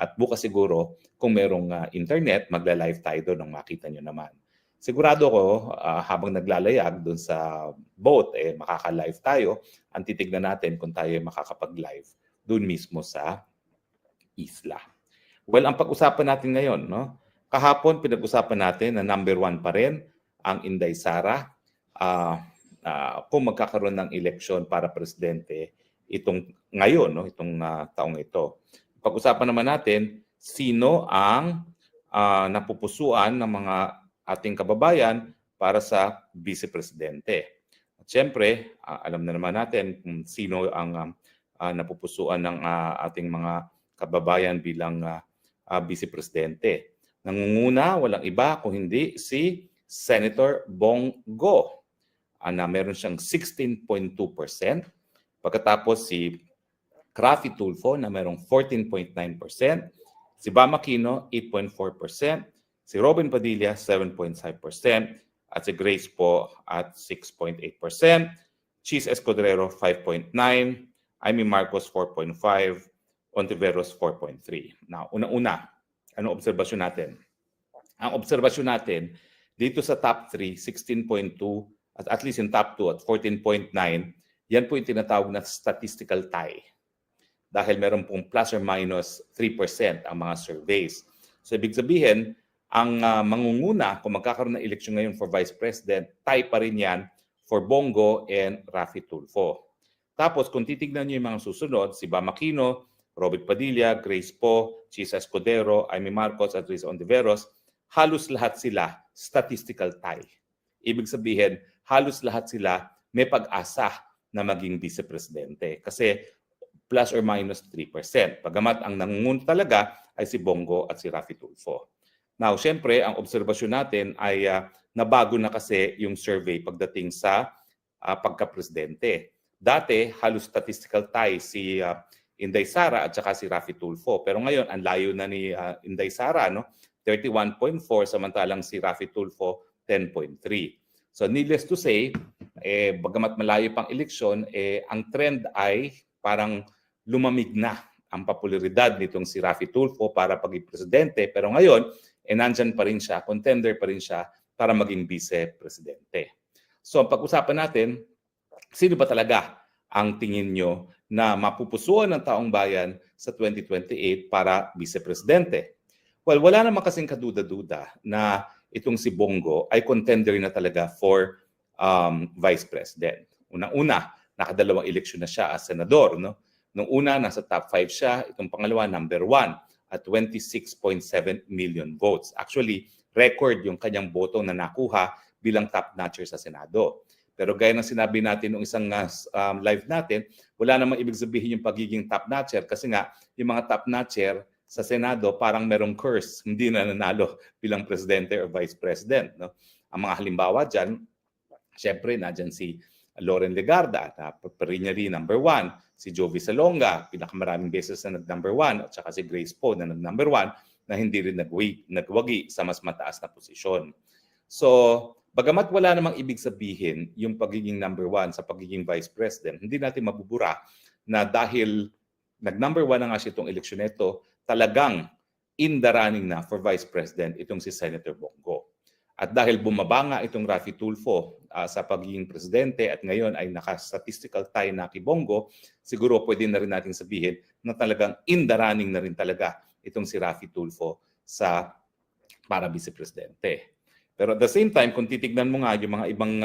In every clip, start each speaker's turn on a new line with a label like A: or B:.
A: At bukas siguro, kung merong internet, magla-live tayo doon nang makita nyo naman. Sigurado ko, habang naglalayag doon sa boat, makaka-live tayo. Ang titignan natin kung tayo makakapag-live doon mismo sa isla. Well, ang pag-usapan natin ngayon, no? Kahapon pinag-usapan natin na number 1 pa rin ang Inday Sara kung magkakaroon ng eleksyon para presidente itong ngayon, no? Itong taong ito. Pag-usapan naman natin sino ang napupusuan ng mga ating kababayan para sa vice-presidente. At syempre, alam na naman natin kung sino ang napupusuan ng ating mga kababayan bilang vice-presidente. Nangunguna, walang iba kung hindi si Senator Bongo na meron siyang 16.2%. Pagkatapos si Raffy Tulfo na merong 14.9%. Si Bam Aquino, 8.4%. Si Robin Padilla, 7.5%. At si Grace po at 6.8%. Cheese Escudero, 5.9%. Amy Marcos, 4.5%. Ontiveros, 4.3%. Now, una-una, ano obserbasyon natin? Ang obserbasyon natin, dito sa top 3, 16.2%, at least in top 2 at 14.9%, yan po yung tinatawag na statistical tie. Dahil meron pong plus or minus 3% ang mga surveys. So, ibig sabihin, ang mangunguna kung magkakaroon ng eleksyon ngayon for Vice President, tie pa rin yan for Bongo and Raffy Tulfo. Tapos, kung titignan niyo yung mga susunod, si Bam Aquino, Robert Padilla, Grace Poe, Cheese Escudero, Amy Marcos at Riz Ontiveros, halos lahat sila statistical tie. Ibig sabihin, halos lahat sila may pag-asa na maging vice-presidente kasi plus or minus 3%. Pagamat ang nangunguna talaga ay si Bongo at si Raffy Tulfo. Now, syempre, ang obserbasyon natin ay nabago na kasi yung survey pagdating sa pagka-presidente. Dati, halos statistical tie si Inday Sara at saka si Raffy Tulfo. Pero ngayon, ang layo na ni Inday Sara, no? 31.4 samantalang si Raffy Tulfo 10.3. So needless to say, bagamat malayo pang eleksyon, ang trend ay parang lumamig na ang popularidad nitong si Raffy Tulfo para paging presidente. Pero ngayon, nandyan pa rin siya, contender pa rin siya para maging vice-presidente. So ang pag-usapan natin, sino ba talaga ang tingin nyo na mapupusuan ng taong bayan sa 2028 para vice-presidente? Well, wala naman kasing kaduda-duda na itong si Bongo ay contender na talaga for vice president. Unang-una, nakadalawang eleksyon na siya as senador. No? Nung una, nasa top 5 siya. Itong pangalawa, number 1 at 26.7 million votes. Actually, record yung kanyang boto na nakuha bilang top-notcher sa Senado. Pero gaya ng sinabi natin nung isang live natin, wala namang ibig sabihin yung pagiging top-notcher kasi nga yung mga top-notcher sa Senado parang merong curse, hindi na nanalo bilang presidente or vice president. No? Ang mga halimbawa dyan, syempre nadyan si Loren Legarda, na perennially number 1, si Jovi Salonga, pinakamaraming beses na nag-number 1, at saka si Grace Poe na nag-number 1, na hindi rin nagwagi sa mas mataas na posisyon. So, bagamat wala namang ibig sabihin yung pagiging number 1 sa pagiging vice president, hindi natin mabubura na dahil nag-number 1 na nga siya itong eleksyon nito, talagang in the running na for vice president itong si Senator Bongo. At dahil bumaba nga itong Raffy Tulfo sa pagiging presidente at ngayon ay naka-statistical tie na kay Bongo, siguro pwede na rin natin sabihin na talagang in the running na rin talaga itong si Raffy Tulfo sa para vice-presidente. Pero at the same time, kung titignan mo nga yung mga ibang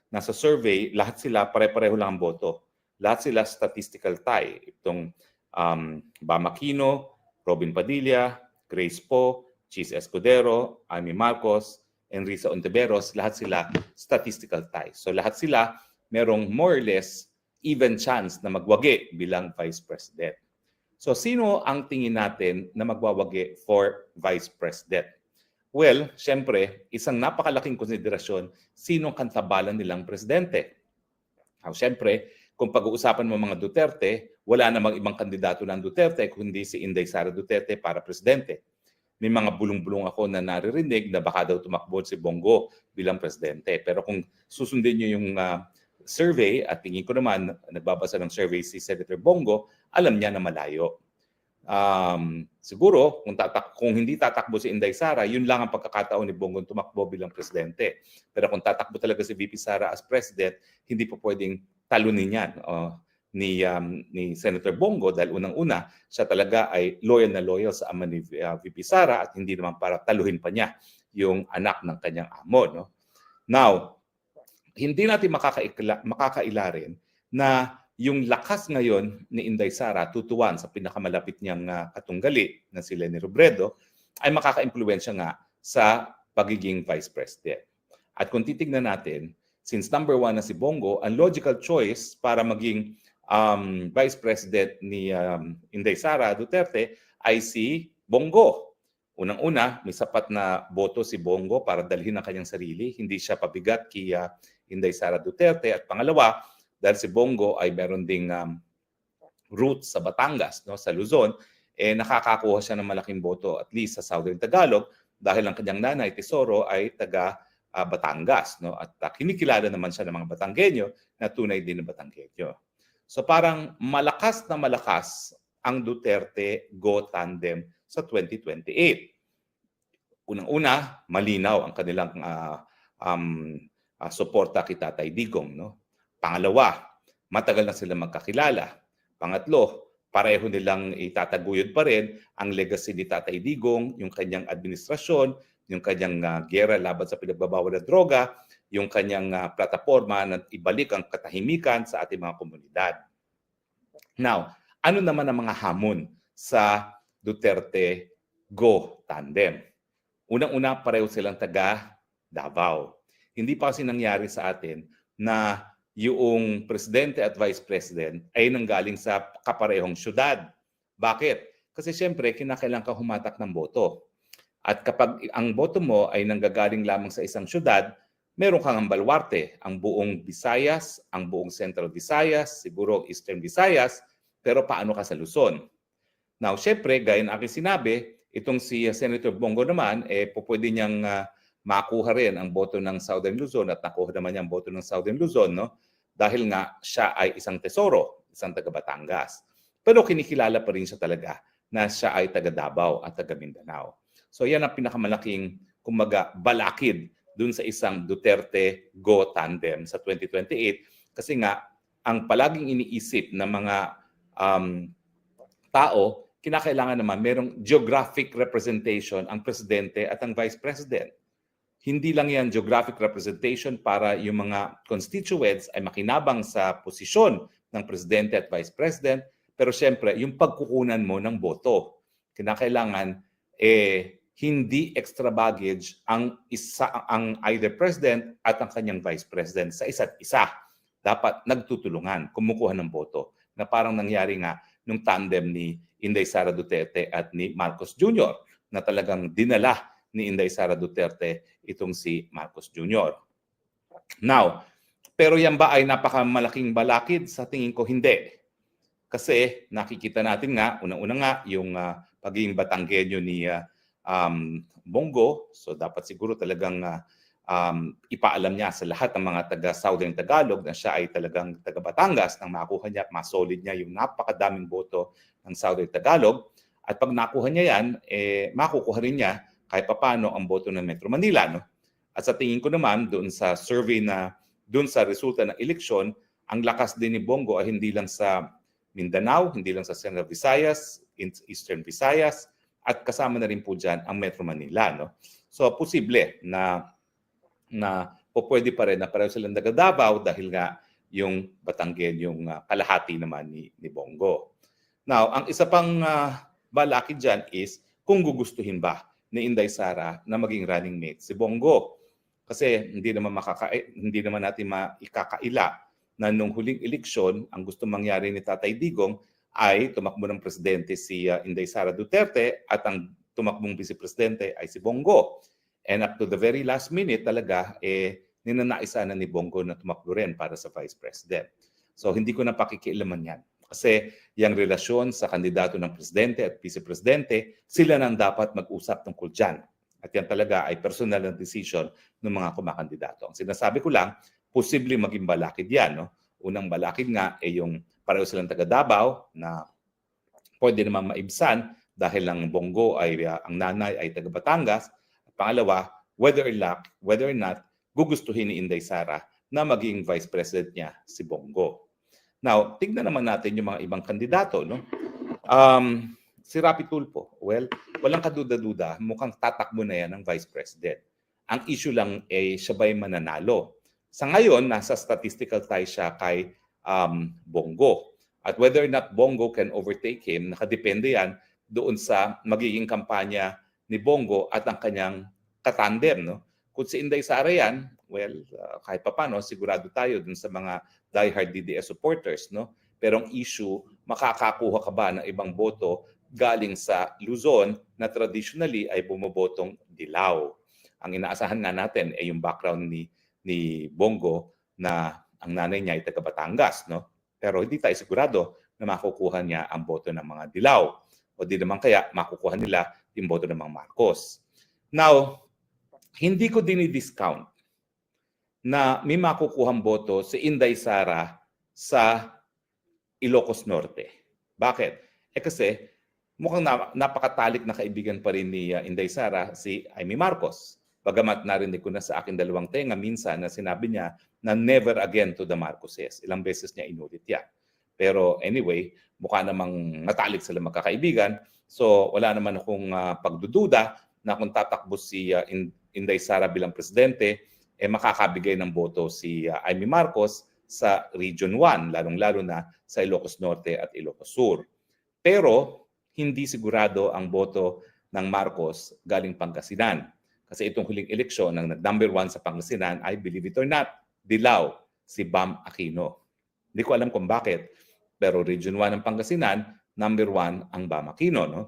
A: nasa survey, lahat sila pare-pareho lang ang boto. Lahat sila statistical tie. Itong Bam Aquino, Robin Padilla, Grace Poe, Cheese Escudero, Amy Marcos, and Riza Ontiveros, lahat sila statistical tie. So lahat sila merong more or less even chance na magwagi bilang vice president. So sino ang tingin natin na magwawagi for vice president? Well, syempre, isang napakalaking konsiderasyon, sinong kantabalan nilang presidente? Syempre, kung pag-uusapan mo mga Duterte, wala namang ibang kandidato ng Duterte kundi si Inday Sara Duterte para presidente. May mga bulong-bulong ako na naririnig na baka daw tumakbo si Bongo bilang presidente. Pero kung susundin niyo yung survey, at tingin ko naman, nagbabasa ng survey si Senator Bongo, alam niya na malayo. siguro kung hindi tatakbo si Inday Sara, yun lang ang pagkakataon ni Bongo tumakbo bilang presidente. Pero kung tatakbo talaga si VP Sara as president, hindi po pwedeng talunin yan ni Senator Bongo dahil unang-una siya talaga ay loyal na loyal sa ama ni VP Sara at hindi naman para taluhin pa niya yung anak ng kanyang amo. No? Now, hindi natin makakaila rin na yung lakas ngayon ni Inday Sara tutuwan sa pinakamalapit niyang katunggali na si Leni Robredo ay makaka-impluwensya nga sa pagiging vice president. At kung titignan natin, since number 1 na si Bongo, ang logical choice para maging vice president ni Inday Sara Duterte ay si Bongo. Unang-una, may sapat na boto si Bongo para dalhin ang kanyang sarili. Hindi siya pabigat kay Inday Sara Duterte. At pangalawa, dahil si Bongo ay meron ding roots sa Batangas, no, sa Luzon, nakakakuha siya ng malaking boto at least sa Southern Tagalog dahil ang kanyang nanay, Tesoro, ay taga Batangas. No? At kinikilala naman siya ng mga Batanggenyo na tunay din na Batanggenyo. So parang malakas na malakas ang Duterte-Go tandem sa 2028. Unang-una, malinaw ang kanilang suporta kay Tatay Digong. No? Pangalawa, matagal na sila magkakilala. Pangatlo, pareho nilang itataguyod pa rin ang legacy ni Tatay Digong, yung kanyang administrasyon, yung kanyang giyera laban sa pinagbabawal na droga, yung kanyang plataforma na ibalik ang katahimikan sa ating mga komunidad. Now, ano naman ang mga hamon sa Duterte-Go tandem? Unang-una, pareho silang taga Davao. Hindi pa kasi nangyari sa atin na yung presidente at vice president ay nanggaling sa kaparehong syudad. Bakit? Kasi siyempre, kinakailangan ka humatak ng boto. At kapag ang boto mo ay nanggagaling lamang sa isang syudad, meron kang balwarte, ang buong Visayas, ang buong Central Visayas, siguro Eastern Visayas, pero paano ka sa Luzon? Now, siyempre, gaya ng aking sinabi, itong si Senator Bongo naman, pwede niyang makuha rin ang boto ng Southern Luzon at nakuha naman niya ang boto ng Southern Luzon, no? Dahil nga siya ay isang Tesoro, isang taga Batangas. Pero kinikilala pa rin siya talaga na siya ay taga Davao at taga Mindanao. So yan ang pinakamalaking, kumbaga, balakid dun sa isang Duterte-Go tandem sa 2028 kasi nga ang palaging iniisip ng mga tao, kinakailangan naman merong geographic representation ang presidente at ang vice president. Hindi lang yan geographic representation para yung mga constituents ay makinabang sa posisyon ng presidente at vice president, pero siyempre yung pagkukunan mo ng boto. Kinakailangan hindi extra baggage ang either president at ang kanyang vice president sa isa't isa. Dapat nagtutulungan, kumukuha ng boto na parang nangyari nga nung tandem ni Inday Sara Duterte at ni Marcos Jr. na talagang dinala ni Inday Sara Duterte itong si Marcos Jr. Now, pero yan ba ay napakamalaking balakid? Sa tingin ko hindi. Kasi nakikita natin nga, unang-una nga, yung pagiging Batanggenyo ni Bongo. So dapat siguro talagang ipaalam niya sa lahat ng mga taga-Southern Tagalog na siya ay talagang taga-Batangas nang makuha niya at masolid niya yung napakadaming boto ng Southern Tagalog. At pag nakuha niya yan, makukuha rin niya kahit paano ang boto ng Metro Manila. No? At sa tingin ko naman, doon sa survey na, doon sa resulta ng eleksyon, ang lakas din ni Bongo ay hindi lang sa Mindanao, hindi lang sa Central Visayas, Eastern Visayas, at kasama na rin po dyan ang Metro Manila. No? So, posible na pwede pa rin na pareho silang taga Davao dahil nga yung Batanggen, yung kalahati naman ni Bongo. Now, ang isa pang balakid dyan is kung gugustuhin ba ni Inday Sara na maging running mate si Bongo. Kasi hindi naman natin maikakaila na nung huling eleksyon, ang gusto mangyari ni Tatay Digong ay tumakbo ng presidente si Inday Sara Duterte at ang tumakbong vice-presidente ay si Bongo. And up to the very last minute talaga, ninanaisa na ni Bongo na tumakbo rin para sa vice president. So hindi ko na pakikialaman yan. Kasi yung relasyon sa kandidato ng presidente at vice-presidente, sila nang dapat mag-usap tungkol dyan. At yan talaga ay personal na decision ng mga kumakandidato. Ang sinasabi ko lang, posible maging balakid yan. No? Unang balakid nga ay yung pareho silang taga Davao na pwede naman maibsan dahil ang Bongo ay ang nanay ay taga Batangas. At pangalawa, whether or not gugustuhin ni Inday Sara na maging vice president niya si Bongo. Now, tignan naman natin yung mga ibang kandidato, no? Si Rapi Tulfo, well, walang kaduda-duda, mukhang tatakbo na yan ng vice president. Ang issue lang ay siya ba'y mananalo. Sa ngayon, nasa statistical tie siya kay Bongo. At whether or not Bongo can overtake him, nakadepende yan doon sa magiging kampanya ni Bongo at ang kanyang katandem. No? Kung si Inday Sara yan, well, kahit papano, sigurado tayo dun sa mga diehard DDS supporters. No? Pero ang issue, makakakuha ka ba ng ibang boto galing sa Luzon na traditionally ay bumobotong Dilaw. Ang inaasahan nga natin ay yung background ni Bongo na ang nanay niya ay taga Batangas. No? Pero hindi tayo sigurado na makukuha niya ang boto ng mga Dilaw. O di naman kaya makukuha nila yung boto ng mga Marcos. Now, hindi ko dinidiscount na may makukuhang boto si Inday Sara sa Ilocos Norte. Bakit? Kasi mukhang napakatalik na kaibigan pa rin ni Inday Sara si Amy Marcos. Bagamat narinig ko na sa aking dalawang tenga minsan na sinabi niya na never again to the Marcoses. Ilang beses niya inulit yan. Pero anyway, mukha namang matalik sila magkakaibigan. So wala naman akong pagdududa na kung tatakbo si Inday Sara bilang presidente, makakabigay ng boto si Amy Marcos sa Region 1, lalong-lalo na sa Ilocos Norte at Ilocos Sur. Pero hindi sigurado ang boto ng Marcos galing Pangasinan. Kasi itong huling eleksyon ng number 1 sa Pangasinan ay, believe it or not, Dilaw, si Bam Aquino. Hindi ko alam kung bakit, pero Region 1 ng Pangasinan, number 1 ang Bam Aquino. No?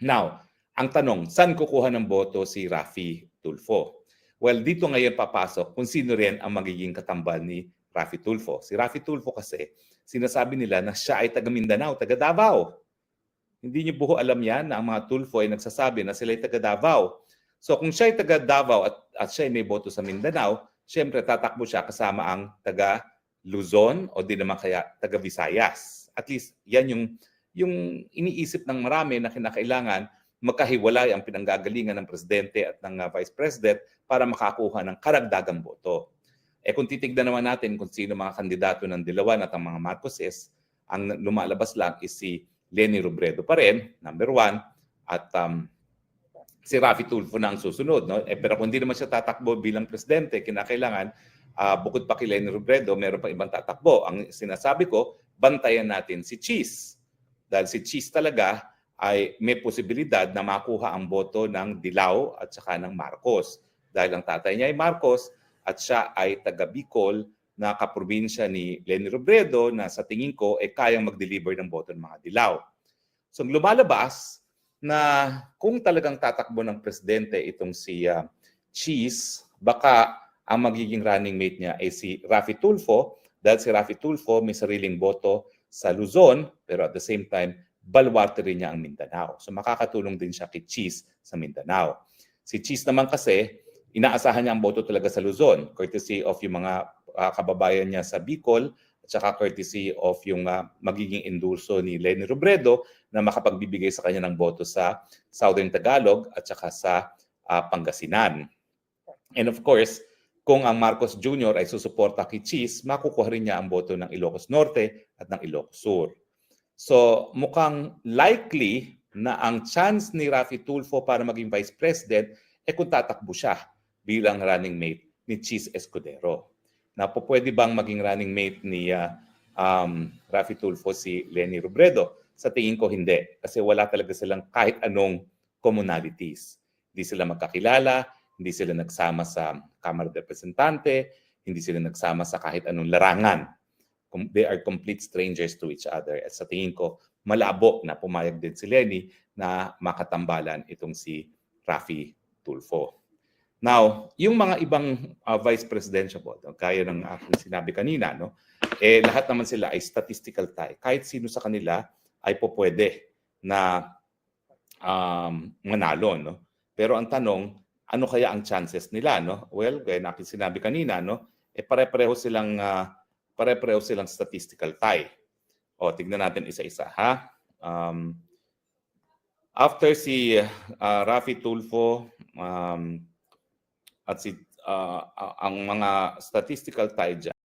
A: Now, ang tanong, saan kukuha ng boto si Rafi Tulfo? Well, dito ngayon papasok kung sino rin ang magiging katambal ni Rafi Tulfo. Si Rafi Tulfo kasi, sinasabi nila na siya ay taga Mindanao, taga Davao. Hindi niyo buho alam yan na ang mga Tulfo ay nagsasabi na sila ay taga Davao. So kung siya ay taga Davao at siya ay may boto sa Mindanao, siyempre tatakbo siya kasama ang taga Luzon o di naman kaya taga Visayas. At least yan yung iniisip ng marami na kinakailangan magkahiwalay ang pinanggagalingan ng presidente at ng vice president para makakuha ng karagdagang boto. Kung titignan naman natin kung sino mga kandidato ng Dilawan at ang mga Marcoses, ang lumalabas lang is si Leni Robredo pa rin, number 1, at si Rafi Tulfo na ang susunod. No? Pero kung hindi naman siya tatakbo bilang presidente, kinakailangan, bukod pa kay Leni Robredo, meron pa ibang tatakbo. Ang sinasabi ko, bantayan natin si Cheese. Dahil si Cheese talaga ay may posibilidad na makuha ang boto ng Dilaw at saka ng Marcos. Dahil ang tatay niya ay Marcos at siya ay taga Bicol na kaprobinsya ni Leni Robredo na sa tingin ko ay kayang mag-deliver ng boto ng mga Dilaw. So lumalabas na kung talagang tatakbo ng presidente itong si Cheese, baka ang magiging running mate niya ay si Rafi Tulfo dahil si Rafi Tulfo may sariling boto sa Luzon pero at the same time baluarte rin niya ang Mindanao. So makakatulong din siya kay Cheese sa Mindanao. Si Cheese naman kasi, inaasahan niya ang boto talaga sa Luzon, courtesy of yung mga kababayan niya sa Bicol, at saka courtesy of yung magiging endorso ni Leni Robredo na makapagbibigay sa kanya ng boto sa Southern Tagalog at saka sa Pangasinan. And of course, kung ang Marcos Jr. ay susuporta kay Cheese, makukuha rin niya ang boto ng Ilocos Norte at ng Ilocos Sur. So mukhang likely na ang chance ni Rafi Tulfo para maging vice president kung tatakbo siya bilang running mate ni Cheese Escudero. Na po pwede bang maging running mate ni Rafi Tulfo si Leni Robredo? Sa tingin ko hindi kasi wala talaga silang kahit anong commonalities. Hindi sila magkakilala, hindi sila nagsama sa Kamara de Representante, hindi sila nagsama sa kahit anong larangan. They are complete strangers to each other. At sa tingin ko, malabo na pumayag din si Leni na makatambalan itong si Rafi Tulfo. Now, yung mga ibang vice presidential, kaya ng aking sinabi kanina, no? Lahat naman sila ay statistical tie. Kahit sino sa kanila ay pwede na manalo. No? Pero ang tanong, ano kaya ang chances nila? No? Well, gaya na aking sinabi kanina, no? Pare-pareho silang statistical tie. O, tignan natin isa-isa, ha? After si Raffy Tulfo at si ang mga statistical tie dyan,